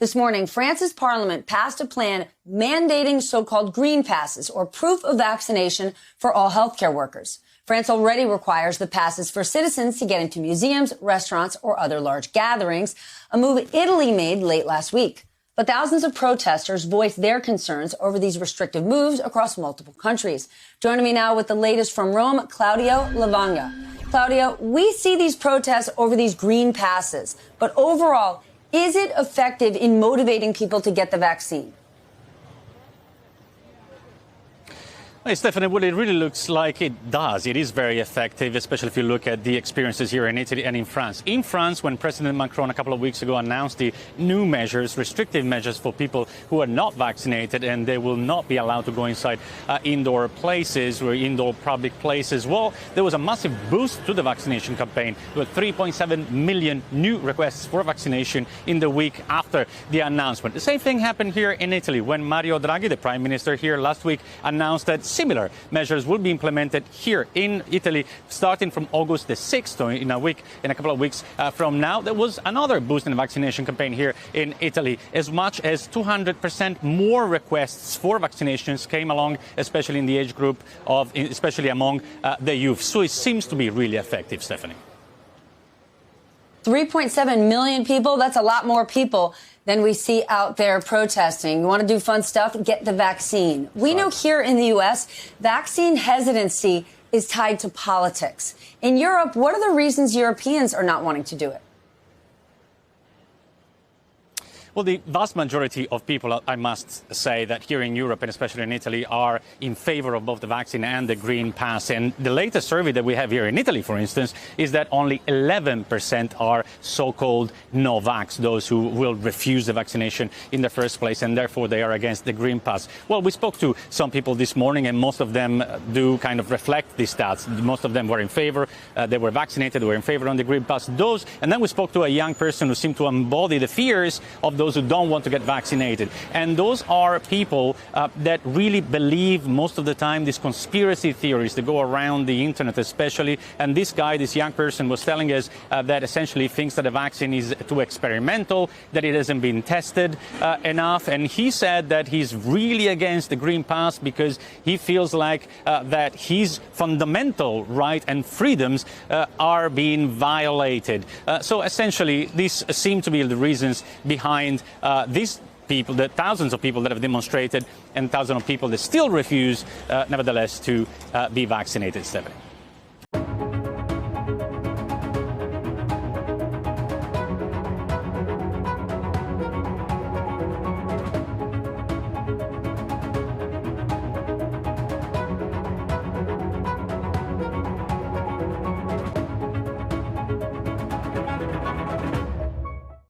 This morning, France's parliament passed a plan mandating so-called green passes, or proof of vaccination, for all healthcare workers. France already requires the passes for citizens to get into museums, restaurants, or other large gatherings, a move Italy made late last week. But thousands of protesters voiced their concerns over these restrictive moves across multiple countries. Joining me now with the latest from Rome, Claudio Lavanga. Claudio, we see these protests over these green passes, but overall, is it effective in motivating people to get the vaccine? Well, Stephanie, well, it really looks like it does. It is very effective, especially if you look at the experiences here in Italy and in France. In France, when President Macron a couple of weeks ago announced the new measures, restrictive measures for people who are not vaccinated, and they will not be allowed to go inside indoor places or indoor public places, well, there was a massive boost to the vaccination campaign with 3.7 million new requests for vaccination in the week after the announcement. The same thing happened here in Italy when Mario Draghi, the Prime Minister here last week, announced that similar measures will be implemented here in Italy starting from August the 6th, so in a couple of weeks from now. There was another boost in the vaccination campaign here in Italy. As much as 200% more requests for vaccinations came along, especially in the age group especially among the youth. So it seems to be really effective, Stephanie. 3.7 million people, that's a lot more people than we see out there protesting. You want to do fun stuff? Get the vaccine. We know here in the U.S., vaccine hesitancy is tied to politics. In Europe, what are the reasons Europeans are not wanting to do it? Well, the vast majority of people, I must say, that here in Europe and especially in Italy are in favor of both the vaccine and the green pass. And the latest survey that we have here in Italy, for instance, is that only 11% are so-called no-vax, those who will refuse the vaccination in the first place, and therefore they are against the green pass. Well, we spoke to some people this morning, and most of them do kind of reflect these stats. Most of them were in favor. They were vaccinated, they were in favor on the green pass. And then we spoke to a young person who seemed to embody the fears of those who don't want to get vaccinated. And those are people that really believe most of the time these conspiracy theories that go around the internet especially. And this young person was telling us that essentially thinks that the vaccine is too experimental, that it hasn't been tested enough. And he said that he's really against the green pass because he feels like that his fundamental right and freedoms are being violated. So essentially, these seem to be the reasons behind these people, the thousands of people that have demonstrated and thousands of people that still refuse, nevertheless, to be vaccinated, Stephanie.